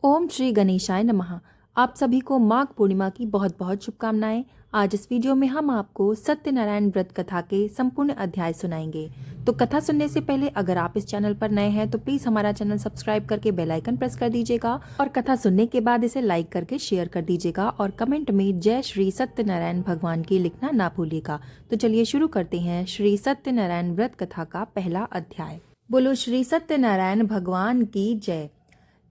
ओम श्री गणेशाय नमः। आप सभी को माघ पूर्णिमा की बहुत बहुत शुभकामनाएं। आज इस वीडियो में हम आपको सत्यनारायण व्रत कथा के संपूर्ण अध्याय सुनाएंगे। तो कथा सुनने से पहले अगर आप इस चैनल पर नए हैं तो प्लीज हमारा चैनल सब्सक्राइब करके बेल आइकन प्रेस कर दीजिएगा और कथा सुनने के बाद इसे लाइक करके शेयर कर दीजिएगा और कमेंट में जय श्री सत्यनारायण भगवान की लिखना ना भूलिएगा। तो चलिए शुरू करते हैं श्री सत्यनारायण व्रत कथा का पहला अध्याय। बोलो श्री सत्यनारायण भगवान की जय।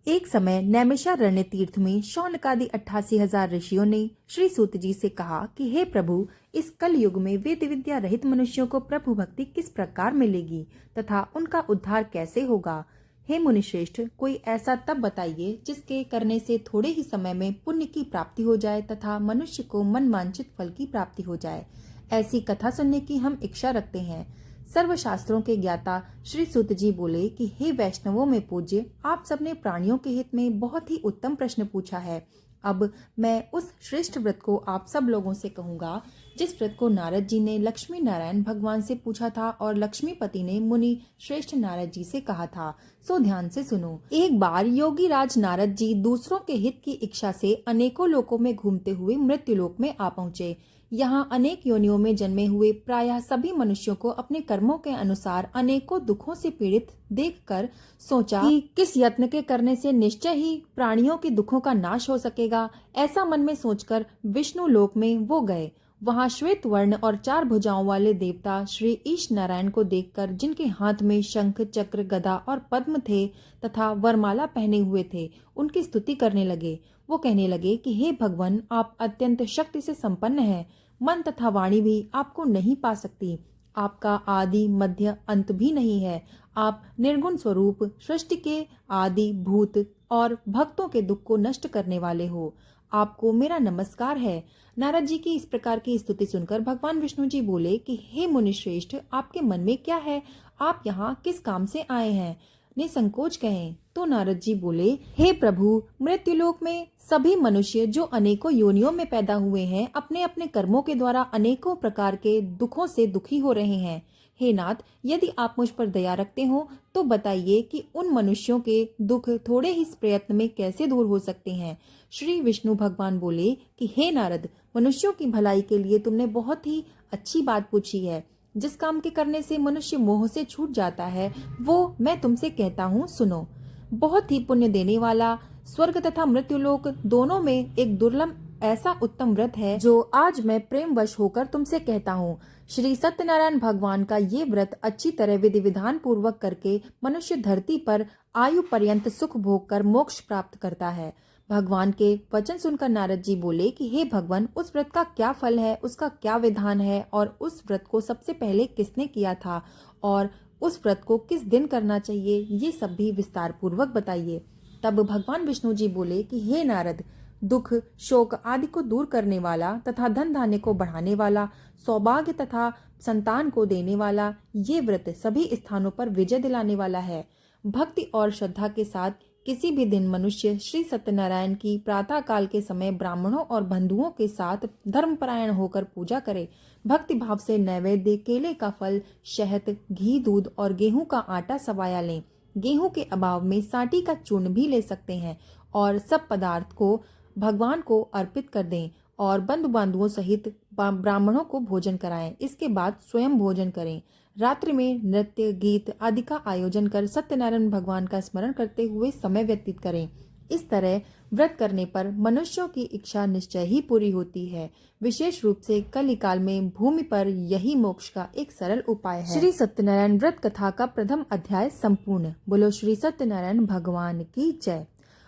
एक समय नैमिषारण्य तीर्थ में शौनकादि 88,000 ऋषियों ने श्री सूत जी से कहा कि हे प्रभु, इस कल युग में वेद विद्या रहित मनुष्यों को प्रभु भक्ति किस प्रकार मिलेगी तथा उनका उद्धार कैसे होगा। हे मुनिश्रेष्ठ, कोई ऐसा तप बताइए जिसके करने से थोड़े ही समय में पुण्य की प्राप्ति हो जाए तथा मनुष्य को मनवांछित फल की प्राप्ति हो जाए। ऐसी कथा सुनने की हम इच्छा रखते हैं। सर्वशास्त्रों के ज्ञाता श्री सूत जी बोले कि हे वैष्णवों में पूज्य, आप सबने प्राणियों के हित में बहुत ही उत्तम प्रश्न पूछा है। अब मैं उस श्रेष्ठ व्रत को आप सब लोगों से कहूँगा जिस व्रत को नारद जी ने लक्ष्मी नारायण भगवान से पूछा था और लक्ष्मीपति ने मुनि श्रेष्ठ नारद जी से कहा था। सो ध्यान से सुनो। एक बार योगी राज नारद जी दूसरों के हित की इच्छा से अनेकों लोकों में घूमते हुए मृत्युलोक में आ पहुँचे। यहाँ अनेक योनियों में जन्मे हुए प्रायः सभी मनुष्यों को अपने कर्मों के अनुसार अनेकों दुखों से पीड़ित देखकर सोचा कि किस यत्न के करने से निश्चय ही प्राणियों के दुखों का नाश हो सकेगा। ऐसा मन में सोचकर विष्णु लोक में वो गए। वहाँ श्वेत वर्ण और 4 भुजाओं वाले देवता श्री ईश नारायण को देखकर, जिनके हाथ में शंख चक्र गदा और पद्म थे तथा वरमाला पहने हुए थे, उनकी स्तुति करने लगे। वो कहने लगे कि हे भगवान, आप अत्यंत शक्ति से संपन्न हैं। मन तथा वाणी भी आपको नहीं पा सकती। आपका आदि मध्य अंत भी नहीं है। आप निर्गुण स्वरूप सृष्टि के आदि भूत और भक्तों के दुख को नष्ट करने वाले हो। आपको मेरा नमस्कार है। नारद जी की इस प्रकार की स्तुति सुनकर भगवान विष्णु जी बोले कि हे मुनिश्रेष्ठ, आपके मन में क्या है? आप यहाँ किस काम से आए हैं? निसंकोच कहें। तो नारद जी बोले, हे प्रभु, मृत्युलोक में सभी मनुष्य जो अनेकों योनियों में पैदा हुए हैं, अपने अपने कर्मों के द्वारा अनेकों प्रकार के दुखों से दुखी हो रहे हैं। हे नाथ, यदि आप मुझ पर दया रखते हो तो बताइए कि उन मनुष्यों के दुख थोड़े ही प्रयत्न में कैसे दूर हो सकते हैं। श्री विष्णु भगवान बोले कि हे नारद, मनुष्यों की भलाई के लिए तुमने बहुत ही अच्छी बात पूछी है। जिस काम के करने से मनुष्य मोह से छूट जाता है वो मैं तुमसे कहता हूँ, सुनो। बहुत ही पुण्य देने वाला स्वर्ग तथा मृत्युलोक दोनों में एक दुर्लभ ऐसा उत्तम व्रत है जो आज मैं प्रेम वश होकर तुमसे कहता हूँ। श्री सत्यनारायण भगवान का ये व्रत अच्छी तरह विधि विधान पूर्वक करके मनुष्य धरती पर आयु पर्यंत सुख भोग कर मोक्ष प्राप्त करता है। भगवान के वचन सुनकर नारद जी बोले कि हे भगवान, उस व्रत का क्या फल है, उसका क्या विधान है और उस व्रत को सबसे पहले किसने किया था और उस व्रत को किस दिन करना चाहिए, ये सब भी विस्तार पूर्वक बताइए। तब भगवान विष्णु जी बोले कि हे नारद, दुख शोक आदि को दूर करने वाला तथा धन धान्य को बढ़ाने वाला, सौभाग्य तथा संतान को देने वाला ये व्रत सभी स्थानों पर विजय दिलाने वाला है। भक्ति और श्रद्धा के साथ किसी भी दिन मनुष्य श्री सत्यनारायण की प्रातः काल के समय ब्राह्मणों और बंधुओं के साथ धर्मपरायण होकर पूजा करे। भक्ति भाव से नैवेद्य, केले का फल, शहद, घी, दूध और गेहूं का आटा सवाया लें। गेहूं के अभाव में साटी का चूर्ण भी ले सकते हैं और सब पदार्थ को भगवान को अर्पित कर दें और बंधु बांधुओं सहित ब्राह्मणों को भोजन कराएं। इसके बाद स्वयं भोजन करें। रात्रि में नृत्य गीत आदि का आयोजन कर सत्यनारायण भगवान का स्मरण करते हुए समय व्यतीत करें। इस तरह व्रत करने पर मनुष्यों की इच्छा निश्चय ही पूरी होती है। विशेष रूप से कलिकाल में भूमि पर यही मोक्ष का एक सरल उपाय है। श्री सत्यनारायण व्रत कथा का प्रथम अध्याय संपूर्ण। बोलो श्री सत्यनारायण भगवान की जय।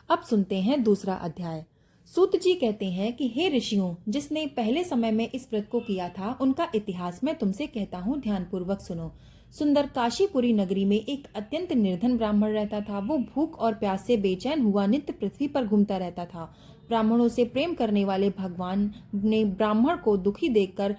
अब सुनते हैं दूसरा अध्याय। सूत जी कहते हैं कि हे ऋषियों, जिसने पहले समय में इस व्रत को किया था उनका इतिहास मैं तुमसे कहता हूँ, ध्यान पूर्वक सुनो। सुंदर काशीपुरी नगरी में एक अत्यंत निर्धन ब्राह्मण रहता था। वो भूख और प्यास से बेचैन हुआ नित्य पृथ्वी पर घूमता रहता था। ब्राह्मणों से प्रेम करने वाले भगवान ने ब्राह्मण को दुखी देखकर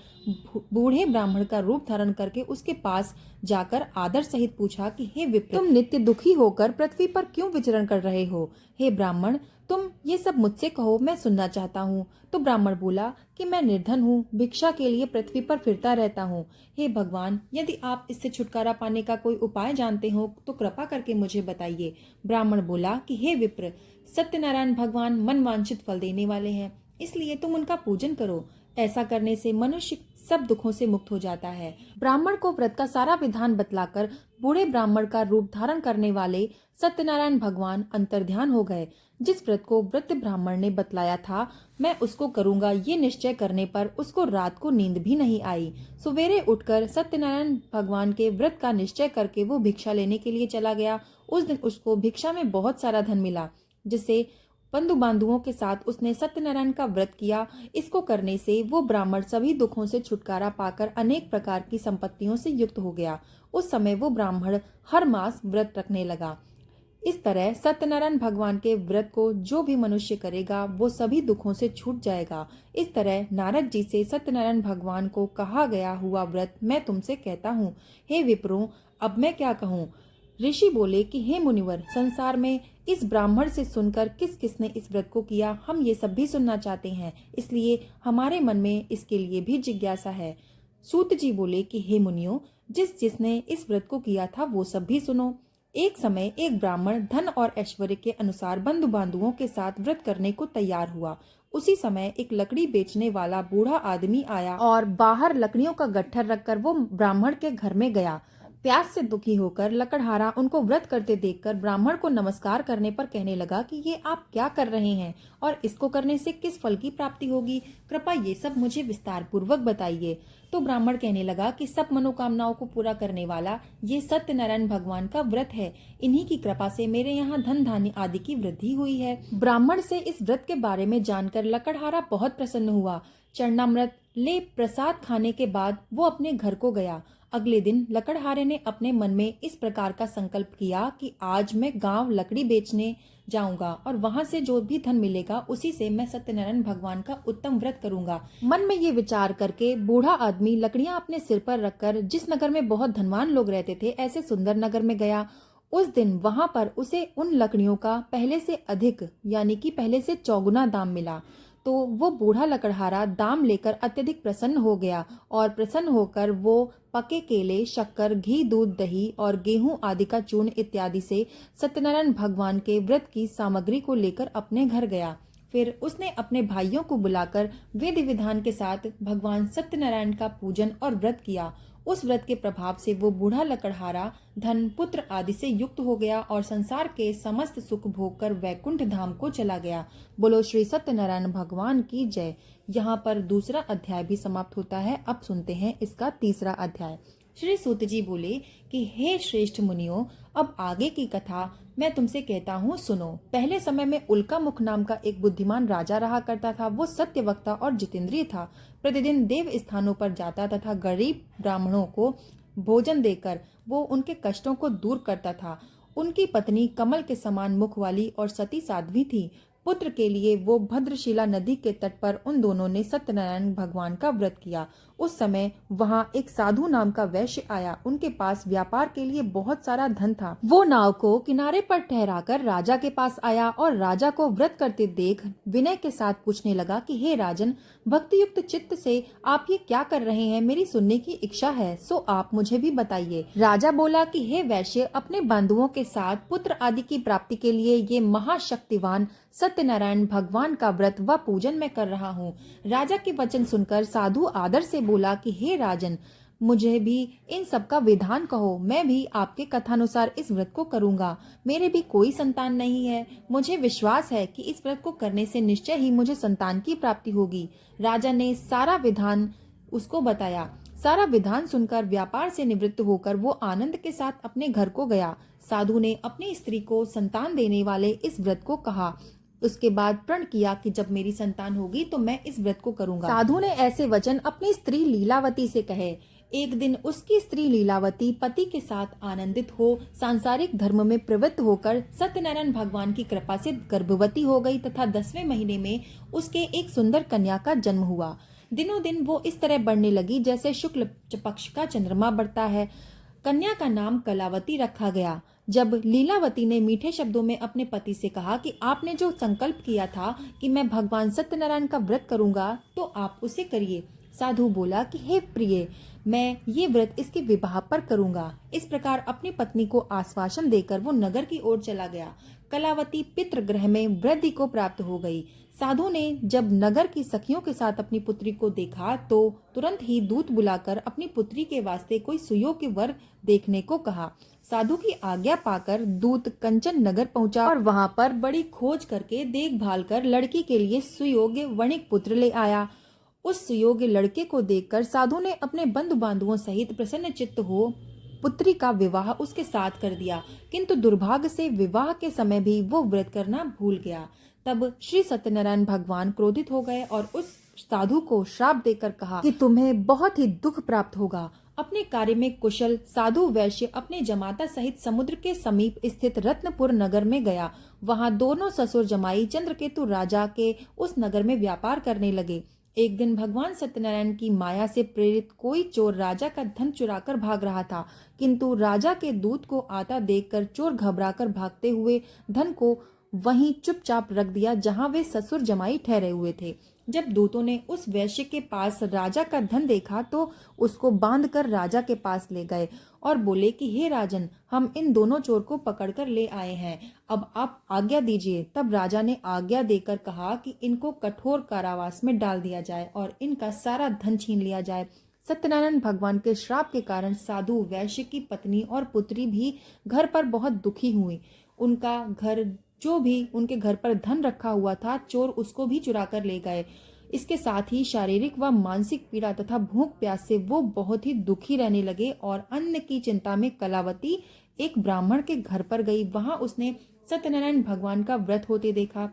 बूढ़े ब्राह्मण का रूप धारण करके उसके पास जाकर आदर सहित पूछा कि हे विप्र, तुम नित्य दुखी होकर पृथ्वी पर क्यों विचरण कर रहे हो? हे ब्राह्मण, तुम ये सब मुझसे कहो, मैं सुनना चाहता हूँ। तो ब्राह्मण बोला कि मैं निर्धन हूँ, भिक्षा के लिए पृथ्वी पर फिरता रहता हूँ। हे भगवान, यदि आप इससे छुटकारा पाने का कोई उपाय जानते हो तो कृपा करके मुझे बताइए। ब्राह्मण बोला कि हे विप्र, सत्यनारायण भगवान मनवांछित फल देने वाले हैं, इसलिए तुम उनका पूजन करो। ऐसा करने से मनुष्य सब दुखों से मुक्त हो जाता है। ब्राह्मण को व्रत का सारा विधान बतलाकर बूढ़े ब्राह्मण का रूप धारण करने वाले सत्यनारायण भगवान अंतर्ध्यान हो गए। जिस व्रत को वृद्ध ब्राह्मण ने बतलाया था मैं उसको करूंगा, ये निश्चय करने पर उसको रात को नींद भी नहीं आई। सवेरे उठकर सत्यनारायण भगवान के व्रत का निश्चय करके वो भिक्षा लेने के लिए चला गया। उस दिन उसको भिक्षा में बहुत सारा धन मिला, जिससे बंधु बांधुओं के साथ उसने सत्यनारायण का व्रत किया। इसको करने से वो ब्राह्मण सभी दुखों से छुटकारा पाकर अनेक प्रकार की संपत्तियों से युक्त हो गया। उस समय वो ब्राह्मण हर मास व्रत रखने लगा। इस तरह सत्यनारायण भगवान के व्रत को जो भी मनुष्य करेगा वो सभी दुखों से छूट जाएगा। इस तरह नारद जी से सत्यनारायण भगवान को कहा गया हुआ व्रत मैं तुमसे कहता हूँ। हे विप्रों, अब मैं क्या कहूँ। ऋषि बोले कि हे मुनिवर, संसार में इस ब्राह्मण से सुनकर किस किसने इस व्रत को किया, हम ये सब भी सुनना चाहते हैं, इसलिए हमारे मन में इसके लिए भी जिज्ञासा है। सूत जी बोले कि हे मुनियों, जिसने इस व्रत को किया था वो सब भी सुनो। एक समय एक ब्राह्मण धन और ऐश्वर्य के अनुसार बंधु बांधुओं के साथ व्रत करने को तैयार हुआ। उसी समय एक लकड़ी बेचने वाला बूढ़ा आदमी आया और बाहर लकड़ियों का गट्ठर रखकर वो ब्राह्मण के घर में गया। प्यास से दुखी होकर लकड़हारा उनको व्रत करते देखकर ब्राह्मण को नमस्कार करने पर कहने लगा कि ये आप क्या कर रहे हैं और इसको करने से किस फल की प्राप्ति होगी, कृपया ये सब मुझे विस्तार पूर्वक बताइए। तो ब्राह्मण कहने लगा कि सब मनोकामनाओं को पूरा करने वाला ये सत्यनारायण भगवान का व्रत है, इन्हीं की कृपा से मेरे यहाँ धन धान्य आदि की वृद्धि हुई है। ब्राह्मण से इस व्रत के बारे में जानकर लकड़हारा बहुत प्रसन्न हुआ। चरणामृत ले प्रसाद खाने के बाद वो अपने घर को गया। अगले दिन लकड़हारे ने अपने मन में इस प्रकार का संकल्प किया कि आज मैं गांव लकड़ी बेचने जाऊंगा और वहां से जो भी धन मिलेगा उसी से मैं सत्यनारायण भगवान का उत्तम व्रत करूंगा। मन में ये विचार करके बूढ़ा आदमी लकड़ियां अपने सिर पर रखकर जिस नगर में बहुत धनवान लोग रहते थे ऐसे सुंदर नगर में गया। उस दिन वहां पर उसे उन लकड़ियों का पहले से अधिक यानी कि पहले से चौगुना दाम मिला। तो वो बूढ़ा लकड़हारा दाम लेकर अत्यधिक प्रसन्न हो गया और प्रसन्न होकर वो पके केले, शक्कर, घी, दूध, दही और गेहूं आदि का चूर्ण इत्यादि से सत्यनारायण भगवान के व्रत की सामग्री को लेकर अपने घर गया। फिर उसने अपने भाइयों को बुलाकर विधि विधान के साथ भगवान सत्यनारायण का पूजन और व्रत किया। उस व्रत के प्रभाव से वो बूढ़ा लकड़हारा धन, पुत्र आदि से युक्त हो गया और संसार के समस्त सुख भोग कर वैकुंठ धाम को चला गया। बोलो श्री सत्यनारायण भगवान की जय। यहाँ पर दूसरा अध्याय भी समाप्त होता है। अब सुनते हैं इसका तीसरा अध्याय। श्री सूत जी बोले कि हे श्रेष्ठ मुनियों, अब आगे की कथा मैं तुमसे कहता हूँ, सुनो। पहले समय में उल्का मुख नाम का एक बुद्धिमान राजा रहा करता था। वो सत्यवक्ता और जितेंद्रिय था। प्रतिदिन देव स्थानों पर जाता तथा गरीब ब्राह्मणों को भोजन देकर वो उनके कष्टों को दूर करता था। उनकी पत्नी कमल के समान मुख वाली और सती साध्वी थी। पुत्र के लिए वो भद्रशिला नदी के तट पर उन दोनों ने सत्यनारायण भगवान का व्रत किया। उस समय वहाँ एक साधु नाम का वैश्य आया। उनके पास व्यापार के लिए बहुत सारा धन था। वो नाव को किनारे पर ठहराकर राजा के पास आया और राजा को व्रत करते देख विनय के साथ पूछने लगा कि हे राजन, भक्ति युक्त चित्त से आप ये क्या कर रहे हैं? मेरी सुनने की इच्छा है, सो आप मुझे भी बताइए। राजा बोला कि हे वैश्य, अपने बंधुओं के साथ पुत्र आदि की प्राप्ति के लिए ये महाशक्तिवान सत्यनारायण भगवान का व्रत व पूजन मैं कर रहा हूँ। राजा के वचन सुनकर साधु आदर से बोला कि हे राजन, मुझे भी इन सब का विधान कहो, मैं भी आपके कथानुसार इस व्रत को करूंगा। मेरे भी कोई संतान नहीं है। मुझे विश्वास है कि इस व्रत को करने से निश्चय ही मुझे संतान की प्राप्ति होगी। राजा ने सारा विधान उसको बताया। सारा विधान सुनकर व्यापार से निवृत्त होकर वो आनंद के साथ अपने घर को गया। साधु ने अपनी स्त्री को संतान देने वाले इस व्रत को कहा। उसके बाद प्रण किया कि जब मेरी संतान होगी तो मैं इस व्रत को करूंगा। साधु ने ऐसे वचन अपनी स्त्री लीलावती से कहे। एक दिन उसकी स्त्री लीलावती पति के साथ आनंदित हो सांसारिक धर्म में प्रवृत्त होकर सत्यनारायण भगवान की कृपा से गर्भवती हो गई तथा 10वें महीने में उसके एक सुंदर कन्या का जन्म हुआ। दिनों दिन वो इस तरह बढ़ने लगी जैसे शुक्ल पक्ष का चंद्रमा बढ़ता है। कन्या का नाम कलावती रखा गया। जब लीलावती ने मीठे शब्दों में अपने पति से कहा कि आपने जो संकल्प किया था कि मैं भगवान सत्यनारायण का व्रत करूंगा तो आप उसे करिए। साधु बोला कि हे प्रिय, मैं ये व्रत इसके विवाह पर करूंगा। इस प्रकार अपनी पत्नी को आश्वासन देकर वो नगर की ओर चला गया। कलावती पितृगृह में वृद्धि को प्राप्त हो गई। साधु ने जब नगर की सखियों के साथ अपनी पुत्री को देखा तो तुरंत ही दूत बुलाकर अपनी पुत्री के वास्ते कोई सुयोग्य वर देखने को कहा। साधु की आज्ञा पाकर दूत कंचन नगर पहुंचा और वहां पर बड़ी खोज करके देखभाल कर लड़की के लिए सुयोग्य वणिक पुत्र ले आया। उस सुयोग्य लड़के को देखकर साधु ने अपने बंधु बांधुओं सहित प्रसन्न चित्त हो पुत्री का विवाह उसके साथ कर दिया, किंतु दुर्भाग्य से विवाह के समय भी वो व्रत करना भूल गया। तब श्री सत्यनारायण भगवान क्रोधित हो गए और उस साधु को श्राप देकर कहा कि तुम्हें बहुत ही दुख प्राप्त होगा। अपने कार्य में कुशल साधु वैश्य अपने जमाता सहित समुद्र के समीप स्थित रत्नपुर नगर में गया। वहां दोनों ससुर जमाई चंद्रकेतु राजा के उस नगर में व्यापार करने लगे। एक दिन भगवान सत्यनारायण की माया से प्रेरित कोई चोर राजा का धन चुराकर भाग रहा था, किंतु राजा के दूत को आता देखकर चोर घबराकर भागते हुए धन को वहीं चुपचाप रख दिया जहां वे ससुर जमाई ठहरे हुए थे। जब दूतों ने उस वैश्य के पास राजा का धन देखा तो उसको बांधकर राजा के पास ले गए और बोले कि हे राजन, हम इन दोनों चोर को पकड़कर ले आए हैं, अब आप आज्ञा दीजिए। तब राजा ने आज्ञा देकर कहा कि इनको कठोर कारावास में डाल दिया जाए और इनका सारा धन छीन लिया जाए। सत्यनारायण भगवान के श्राप के कारण साधु वैश्य की पत्नी और पुत्री भी घर पर बहुत दुखी हुई। उनका घर जो भी उनके घर पर धन रखा हुआ था चोर उसको भी चुरा कर ले गए। इसके साथ ही शारीरिक व मानसिक पीड़ा तथा भूख प्यास से वो बहुत ही दुखी रहने लगे और अन्न की चिंता में कलावती एक ब्राह्मण के घर पर गई। वहां उसने सत्यनारायण भगवान का व्रत होते देखा।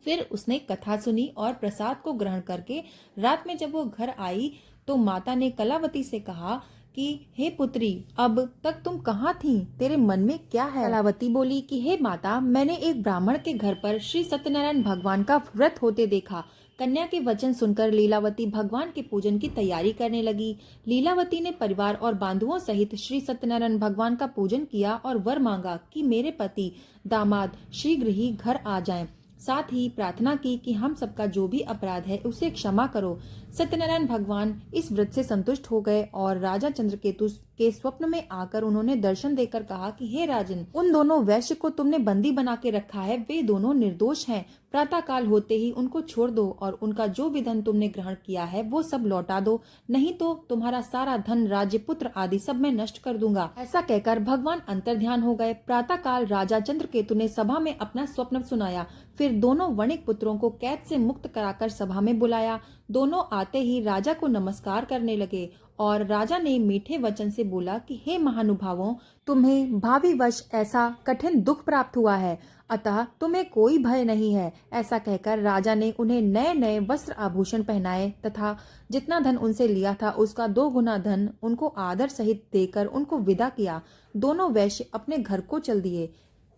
फिर उसने कथा सुनी और प्रसाद को ग्रहण करके रात में जब वो घर आई तो माता ने कलावती से कहा कि हे पुत्री, अब तक तुम कहाँ थी? तेरे मन में क्या है? कलावती बोली कि हे माता, मैंने एक ब्राह्मण के घर पर श्री सत्यनारायण भगवान का व्रत होते देखा। कन्या के वचन सुनकर लीलावती भगवान के पूजन की तैयारी करने लगी। लीलावती ने परिवार और बांधुओं सहित श्री सत्यनारायण भगवान का पूजन किया और वर मांगा कि मेरे पति दामाद शीघ्र ही घर आ जाएं। साथ ही प्रार्थना की कि हम सबका जो भी अपराध है उसे क्षमा करो। सत्यनारायण भगवान इस व्रत से संतुष्ट हो गए और राजा चंद्रकेतु के स्वप्न में आकर उन्होंने दर्शन देकर कहा कि हे राजन, उन दोनों वैश्य को तुमने बंदी बना के रखा है, वे दोनों निर्दोष हैं। प्रातः काल होते ही उनको छोड़ दो और उनका जो भी धन तुमने ग्रहण किया है वो सब लौटा दो, नहीं तो तुम्हारा सारा धन, राज्य, पुत्र आदि सब मैं नष्ट कर दूंगा। ऐसा कहकर भगवान अंतर्ध्यान हो गए। प्रातः काल राजा चंद्रकेतु ने सभा में अपना स्वप्न सुनाया। फिर दोनों वणिक पुत्रों को कैद से मुक्त कराकर सभा में बुलाया। दोनों आते ही राजा को नमस्कार करने लगे और राजा ने मीठे वचन से बोला कि हे महानुभावों, तुम्हें भावी वश ऐसा कठिन दुख प्राप्त हुआ है, अतः तुम्हें कोई भय नहीं है। ऐसा कहकर राजा ने उन्हें नए नए वस्त्र आभूषण पहनाए तथा जितना धन उनसे लिया था उसका 2 गुना धन उनको आदर सहित देकर उनको विदा किया। दोनों वैश्य अपने घर को चल दिए।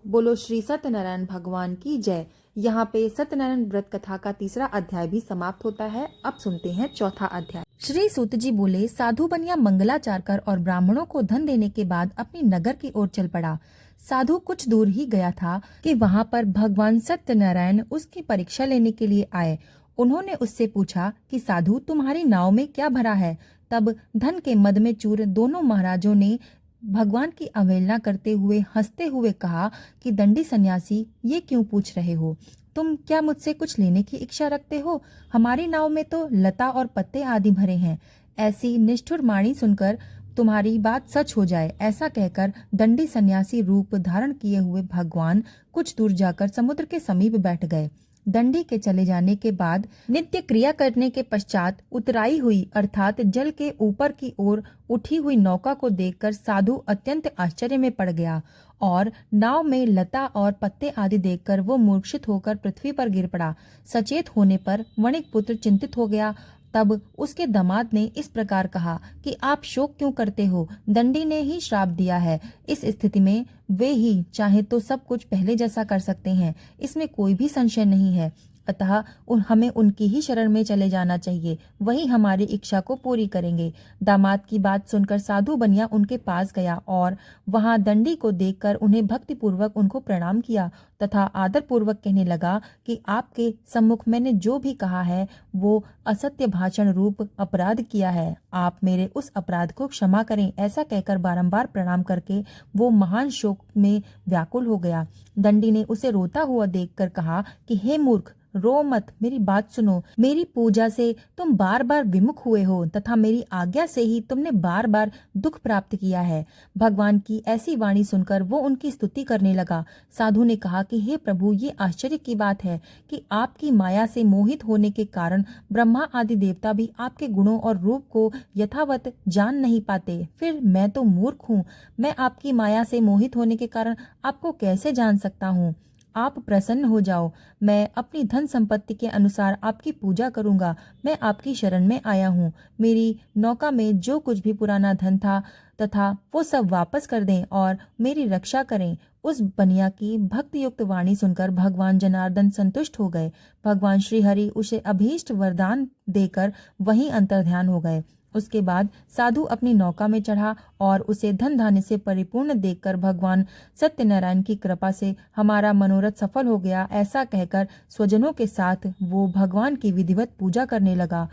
बोलो श्री सत्यनारायण भगवान की जय। यहाँ पे सत्यनारायण व्रत कथा का 3रा अध्याय भी समाप्त होता है। अब सुनते हैं 4था अध्याय। श्री सूत जी बोले, साधु बनिया मंगलाचार कर और ब्राह्मणों को धन देने के बाद अपनी नगर की ओर चल पड़ा। साधु कुछ दूर ही गया था कि वहाँ पर भगवान सत्यनारायण उसकी परीक्षा लेने के लिए आए। उन्होंने उससे पूछा कि साधु, तुम्हारी नाव में क्या भरा है? तब धन के मद में चूर दोनों महाराजों ने भगवान की अवहेलना करते हुए हंसते हुए कहा कि दंडी सन्यासी, ये क्यों पूछ रहे हो? तुम क्या मुझसे कुछ लेने की इच्छा रखते हो? हमारी नाव में तो लता और पत्ते आदि भरे हैं। ऐसी निष्ठुर वाणी सुनकर तुम्हारी बात सच हो जाए। ऐसा कहकर दंडी सन्यासी रूप धारण किए हुए भगवान कुछ दूर जाकर समुद्र के समीप बैठ गए। दंडी के चले जाने के बाद नित्य क्रिया करने के पश्चात उतराई हुई अर्थात जल के ऊपर की ओर उठी हुई नौका को देखकर साधु अत्यंत आश्चर्य में पड़ गया और नाव में लता और पत्ते आदि देखकर वो मूर्छित होकर पृथ्वी पर गिर पड़ा। सचेत होने पर वणिक पुत्र चिंतित हो गया। तब उसके दामाद ने इस प्रकार कहा कि आप शोक क्यों करते हो? दंडी ने ही श्राप दिया है। इस स्थिति में वे ही चाहे तो सब कुछ पहले जैसा कर सकते हैं, इसमें कोई भी संशय नहीं है। अतः हमें उनकी ही शरण में चले जाना चाहिए, वही हमारी इच्छा को पूरी करेंगे। दामाद की बात सुनकर साधु बनिया उनके पास गया और वहां दंडी को देखकर उन्हें भक्तिपूर्वक उनको प्रणाम किया तथा आदर पूर्वक कहने लगा कि आपके सम्मुख मैंने जो भी कहा है वो असत्य भाषण रूप अपराध किया है, आप मेरे उस अपराध को क्षमा करें। ऐसा कहकर बारंबार प्रणाम करके वो महान शोक में व्याकुल हो गया। दंडी ने उसे रोता हुआ देखकर कहा कि हे मूर्ख, रो मत, मेरी बात सुनो। मेरी पूजा से तुम बार बार विमुख हुए हो तथा मेरी आज्ञा से ही तुमने बार बार दुख प्राप्त किया है। भगवान की ऐसी वाणी सुनकर वो उनकी स्तुति करने लगा। साधु ने कहा कि हे प्रभु, ये आश्चर्य की बात है कि आपकी माया से मोहित होने के कारण ब्रह्मा आदि देवता भी आपके गुणों और रूप को यथावत जान नहीं पाते। फिर मैं तो मूर्ख हूँ, मैं आपकी माया से मोहित होने के कारण आपको कैसे जान सकता हूँ। आप प्रसन्न हो जाओ, मैं अपनी धन संपत्ति के अनुसार आपकी पूजा करूंगा। मैं आपकी शरण में आया हूँ। मेरी नौका में जो कुछ भी पुराना धन था तथा वो सब वापस कर दें और मेरी रक्षा करें। उस बनिया की भक्ति युक्त वाणी सुनकर भगवान जनार्दन संतुष्ट हो गए। भगवान श्री हरि उसे अभीष्ट वरदान देकर वहीं अंतर्ध्यान हो गए। उसके बाद साधु अपनी नौका में चढ़ा और उसे धन धान्य से परिपूर्ण देखकर भगवान सत्यनारायण की कृपा से हमारा मनोरथ सफल हो गया, ऐसा कहकर स्वजनों के साथ वो भगवान की विधिवत पूजा करने लगा।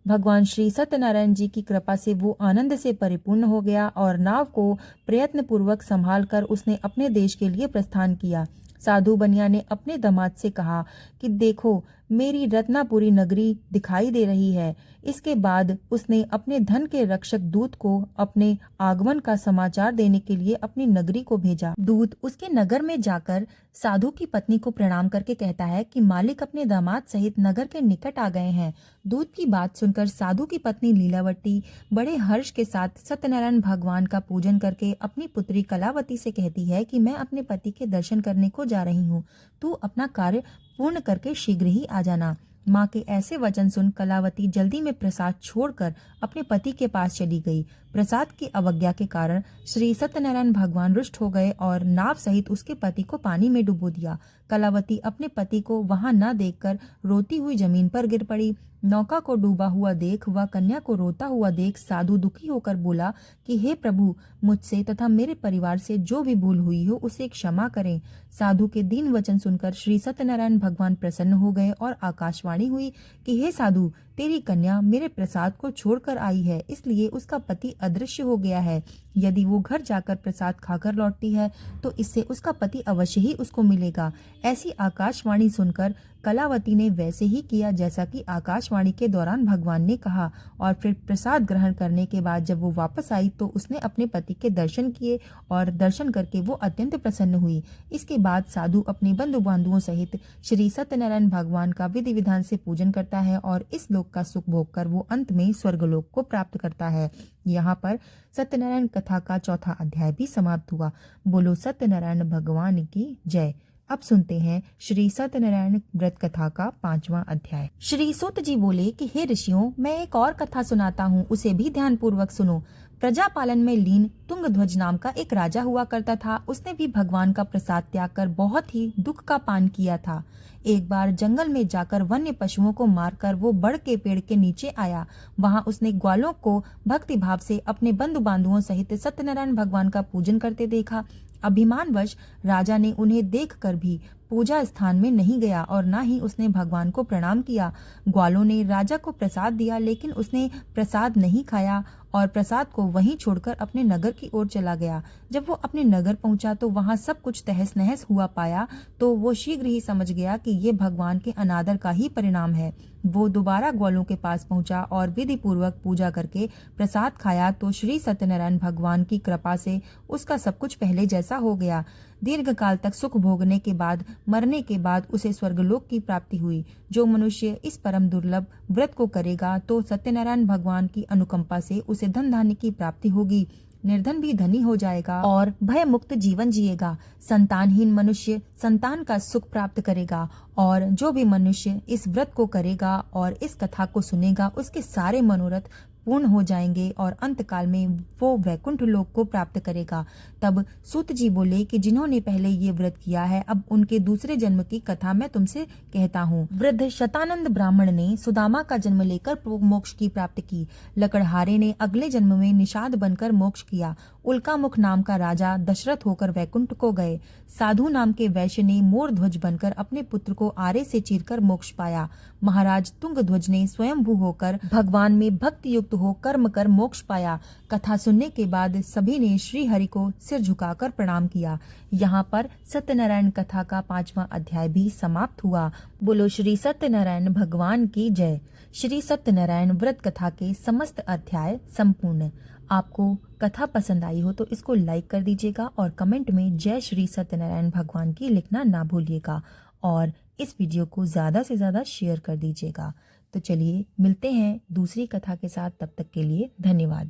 भगवान श्री सत्यनारायण जी की कृपा से वो आनंद से परिपूर्ण हो गया और नाव को प्रयत्न पूर्वक संभाल कर उसने अपने देश के लिए प्रस्थान किया। साधु बनिया ने अपने दामाद से कहा कि देखो, मेरी रत्नापुरी नगरी दिखाई दे रही है। इसके बाद उसने अपने धन के रक्षक दूत को अपने आगमन का समाचार देने के लिए अपनी नगरी को भेजा। दूत उसके नगर में जाकर साधु की पत्नी को प्रणाम करके कहता है कि मालिक अपने दामाद सहित नगर के निकट आ गए हैं। दूत की बात सुनकर साधु की पत्नी लीलावती बड़े हर्ष के साथ सत्यनारायण भगवान का पूजन करके अपनी पुत्री कलावती से कहती है कि मैं अपने पति के दर्शन करने को जा रही हूँ, तू अपना कार्य पूर्ण करके शीघ्र ही आ जाना। माँ के ऐसे वचन सुन कलावती जल्दी में प्रसाद छोड़कर अपने पति के पास चली गई। प्रसाद की अवज्ञा के कारण श्री सत्यनारायण भगवान रुष्ट हो गए और नाव सहित उसके पति को पानी में डुबो दिया। कलावती अपने पति को वहां न देखकर रोती हुई जमीन पर गिर पड़ी। नौका को डूबा हुआ देख व कन्या को रोता हुआ देख साधु दुखी होकर बोला कि हे प्रभु, मुझसे तथा मेरे परिवार से जो भी भूल हुई हो उसे क्षमा करें। साधु के दीन वचन सुनकर श्री सत्यनारायण भगवान प्रसन्न हो गए और आकाशवाणी हुई कि हे साधु, तेरी कन्या मेरे प्रसाद को छोड़कर आई है, इसलिए उसका पति अदृश्य हो गया है। यदि वो घर जाकर प्रसाद खाकर लौटती है तो इससे उसका पति अवश्य ही उसको मिलेगा। ऐसी आकाशवाणी सुनकर कलावती ने वैसे ही किया जैसा कि आकाशवाणी के दौरान भगवान ने कहा और फिर प्रसाद ग्रहण करने के बाद जब वो वापस आई तो उसने अपने पति के दर्शन किए और दर्शन करके वो अत्यंत प्रसन्न हुई। इसके बाद साधु अपने बंधु बांधुओं सहित श्री सत्यनारायण भगवान का विधि विधान से पूजन करता है और इस लोक का सुख भोग कर वो अंत में स्वर्गलोक को प्राप्त करता है। यहाँ पर सत्यनारायण कथा का चौथा अध्याय भी समाप्त हुआ। बोलो सत्यनारायण भगवान की जय। अब सुनते हैं श्री सत्यनारायण व्रत कथा का 5वां अध्याय। श्री सूत जी बोले कि हे ऋषियों, मैं एक और कथा सुनाता हूँ, उसे भी ध्यान पूर्वक सुनो। प्रजा पालन में लीन तुंगध्वज नाम का एक राजा हुआ करता था। उसने भी भगवान का प्रसाद त्याग कर बहुत ही दुख का पान किया था। एक बार जंगल में जाकर वन्य पशुओं को मारकर वो बड़ के पेड़ के नीचे आया। वहां उसने ग्वालों को भक्ति भाव से अपने बंधु बांधुओं सहित सत्यनारायण भगवान का पूजन करते देखा। अभिमानवश राजा ने उन्हें देखकर भी पूजा स्थान में नहीं गया और न ही उसने भगवान को प्रणाम किया। ग्वालों ने राजा को प्रसाद दिया, लेकिन उसने प्रसाद नहीं खाया और प्रसाद को वहीं छोड़कर अपने नगर की ओर चला गया। जब वो अपने नगर पहुंचा तो वहां सब कुछ तहस नहस हुआ पाया तो वो शीघ्र ही समझ गया कि ये भगवान के अनादर का ही परिणाम है। वो दोबारा ग्वालों के पास पहुंचा और विधि पूर्वक पूजा करके प्रसाद खाया तो श्री सत्यनारायण भगवान की कृपा से उसका सब कुछ पहले जैसा हो गया। दीर्घ काल तक सुख भोगने के बाद मरने के बाद उसे स्वर्गलोक की प्राप्ति हुई। जो मनुष्य इस परम दुर्लभ व्रत को करेगा तो सत्यनारायण भगवान की अनुकंपा से उसे धन धान्य की प्राप्ति होगी, निर्धन भी धनी हो जाएगा और भय मुक्त जीवन जिएगा। संतानहीन मनुष्य संतान का सुख प्राप्त करेगा और जो भी मनुष्य इस व्रत को करेगा और इस कथा को सुनेगा उसके सारे मनोरथ पूर्ण हो जाएंगे और अंतकाल में वो वैकुंठ लोक को प्राप्त करेगा। तब सूत जी बोले कि जिन्होंने पहले ये व्रत किया है, अब उनके दूसरे जन्म की कथा मैं तुमसे कहता हूँ। वृद्ध शतानंद ब्राह्मण ने सुदामा का जन्म लेकर मोक्ष की प्राप्ति की। लकड़हारे ने अगले जन्म में निषाद बनकर मोक्ष किया। उल्कामुख नाम का राजा दशरथ होकर वैकुंठ को गए। साधु नाम के वैश्य ने मोर ध्वज बनकर अपने पुत्र को आरे से चीरकर मोक्ष पाया। महाराज तुंगध्वज ने स्वयंभू होकर भगवान में भक्ति युक्त हो कर्म कर मोक्ष पाया। कथा सुनने के बाद सभी ने श्री हरि को सिर झुकाकर प्रणाम किया। यहाँ पर सत्यनारायण कथा का 5वां अध्याय भी समाप्त हुआ। बोलो श्री सत्यनारायण भगवान की जय। श्री सत्यनारायण व्रत कथा के समस्त अध्याय संपूर्ण। आपको कथा पसंद आई हो तो इसको लाइक कर दीजिएगा और कमेंट में जय श्री सत्यनारायण भगवान की लिखना ना भूलिएगा और इस वीडियो को ज़्यादा से ज़्यादा शेयर कर दीजिएगा। तो चलिए मिलते हैं दूसरी कथा के साथ, तब तक के लिए धन्यवाद।